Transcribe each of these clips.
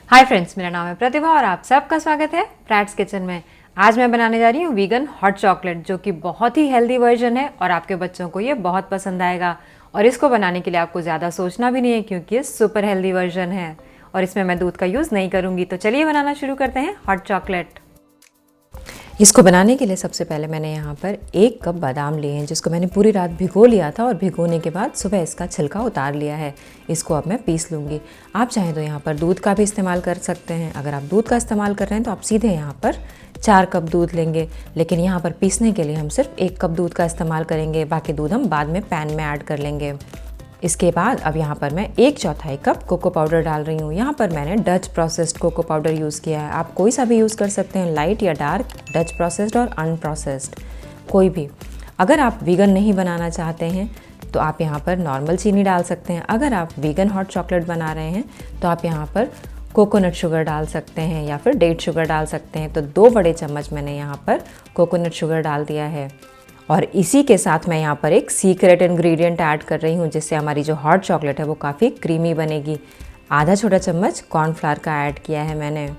Hi friends, मेरा नाम है प्रतिभा और आप सबका स्वागत है प्रैट्स किचन में। आज मैं बनाने जा रही हूँ वीगन हॉट चॉकलेट, जो कि बहुत ही हेल्दी वर्जन है और आपके बच्चों को ये बहुत पसंद आएगा। और इसको बनाने के लिए आपको ज़्यादा सोचना भी नहीं है, क्योंकि ये सुपर हेल्दी वर्जन है और इसमें मैं दूध का यूज़ नहीं करूँगी। तो चलिए बनाना शुरू करते हैं हॉट चॉकलेट। इसको बनाने के लिए सबसे पहले मैंने यहाँ पर 1 कप बादाम लिए हैं, जिसको मैंने पूरी रात भिगो लिया था और भिगोने के बाद सुबह इसका छिलका उतार लिया है। इसको अब मैं पीस लूँगी। आप चाहें तो यहाँ पर दूध का भी इस्तेमाल कर सकते हैं। अगर आप दूध का इस्तेमाल कर रहे हैं तो आप सीधे यहाँ पर 4 कप दूध लेंगे, लेकिन यहाँ पर पीसने के लिए हम सिर्फ 1 कप दूध का इस्तेमाल करेंगे। बाकी दूध हम बाद में पैन में ऐड कर लेंगे। इसके बाद अब यहाँ पर मैं 1/4 कप कोको पाउडर डाल रही हूँ। यहाँ पर मैंने Dutch processed cocoa powder use किया है। आप कोई सा भी यूज़ कर सकते हैं, लाइट या डार्क, डच प्रोसेस्ड और अनप्रोसेस्ड, कोई भी। अगर आप वीगन नहीं बनाना चाहते हैं तो आप यहाँ पर नॉर्मल चीनी डाल सकते हैं। अगर आप वीगन हॉट चॉकलेट बना रहे हैं तो आप यहाँ पर कोकोनट शुगर डाल सकते हैं या फिर डेट शुगर डाल सकते हैं। तो 2 बड़े चम्मच मैंने यहाँ पर कोकोनट शुगर डाल दिया है। और इसी के साथ मैं यहाँ पर एक सीक्रेट इंग्रेडिएंट ऐड कर रही हूँ, जिससे हमारी जो हॉट चॉकलेट है वो काफ़ी क्रीमी बनेगी। आधा छोटा चम्मच कॉर्नफ्लावर का ऐड किया है मैंने।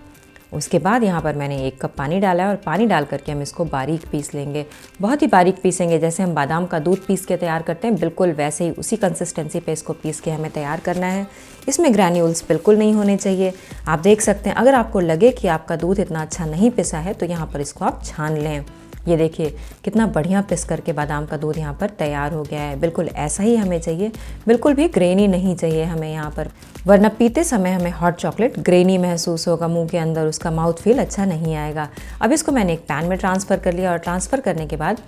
उसके बाद यहाँ पर मैंने 1 कप पानी डाला है और पानी डाल करके हम इसको बारीक पीस लेंगे। बहुत ही बारीक पीसेंगे, जैसे हम बादाम का दूध पीस के तैयार करते हैं, बिल्कुल वैसे ही उसी कंसिस्टेंसी पे इसको पीस के हमें तैयार करना है। इसमें ग्रैन्यूल्स बिल्कुल नहीं होने चाहिए। आप देख सकते हैं, अगर आपको लगे कि आपका दूध इतना अच्छा नहीं पिसा है तो यहाँ पर इसको आप छान लें। ये देखिए कितना बढ़िया पिस करके बादाम का दूध यहाँ पर तैयार हो गया है। बिल्कुल ऐसा ही हमें चाहिए, बिल्कुल भी ग्रेनी नहीं चाहिए हमें यहाँ पर, वरना पीते समय हमें हॉट चॉकलेट ग्रेनी महसूस होगा मुंह के अंदर, उसका माउथ फील अच्छा नहीं आएगा। अब इसको मैंने एक पैन में ट्रांसफ़र कर लिया और ट्रांसफ़र करने के बाद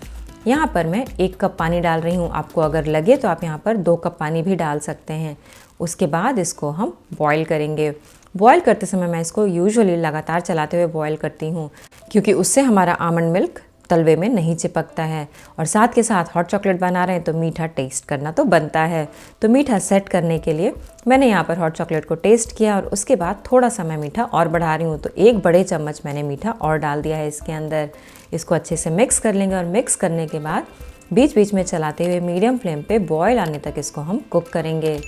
यहाँ पर मैं 1 कप पानी डाल रही हूँ। आपको अगर लगे तो आप यहाँ पर 2 कप पानी भी डाल सकते हैं। उसके बाद इसको हम बॉईल करेंगे। बॉईल करते समय मैं इसको यूजुअली लगातार चलाते हुए बॉईल करती हूँ, क्योंकि उससे हमारा आमंड मिल्क तलवे में नहीं चिपकता है। और साथ के साथ हॉट चॉकलेट बना रहे हैं तो मीठा टेस्ट करना तो बनता है। तो मीठा सेट करने के लिए मैंने यहाँ पर हॉट चॉकलेट को टेस्ट किया और उसके बाद थोड़ा सा मैं मीठा और बढ़ा रही हूँ। तो 1 बड़े चम्मच मैंने मीठा और डाल दिया है इसके अंदर। इसको अच्छे से मिक्स कर लेंगे और मिक्स करने के बाद बीच बीच में चलाते हुए मीडियम फ्लेम पे बॉयल आने तक इसको हम कुक करेंगे।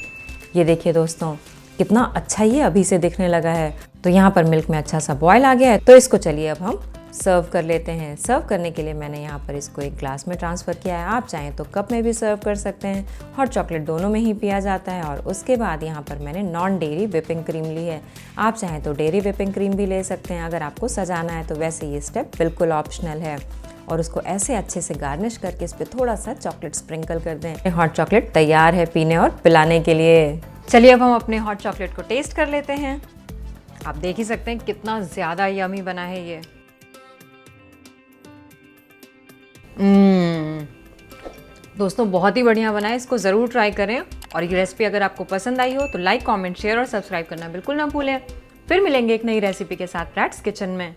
ये देखिए दोस्तों, कितना अच्छा ये अभी से दिखने लगा है। तो यहाँ पर मिल्क में अच्छा सा बॉयल आ गया है। तो इसको चलिए अब हम सर्व कर लेते हैं। सर्व करने के लिए मैंने यहाँ पर इसको एक ग्लास में ट्रांसफ़र किया है। आप चाहें तो कप में भी सर्व कर सकते हैं। हॉट चॉकलेट दोनों में ही पिया जाता है। और उसके बाद यहाँ पर मैंने नॉन डेयरी व्हिपिंग क्रीम ली है। आप चाहें तो डेयरी व्हिपिंग क्रीम भी ले सकते हैं अगर आपको सजाना है तो। वैसे ये स्टेप बिल्कुल ऑप्शनल है। और उसको ऐसे अच्छे से गार्निश करके इस पर थोड़ा सा चॉकलेट स्प्रिंकल कर दें। हॉट चॉकलेट तैयार है पीने और पिलाने के लिए। चलिए अब हम अपने हॉट चॉकलेट को टेस्ट कर लेते हैं। आप देख ही सकते हैं कितना ज़्यादा यमी बना है ये। दोस्तों बहुत ही बढ़िया बना है, इसको ज़रूर ट्राई करें। और ये रेसिपी अगर आपको पसंद आई हो तो लाइक, कमेंट, शेयर और सब्सक्राइब करना बिल्कुल ना भूलें। फिर मिलेंगे एक नई रेसिपी के साथ प्रैट्स किचन में।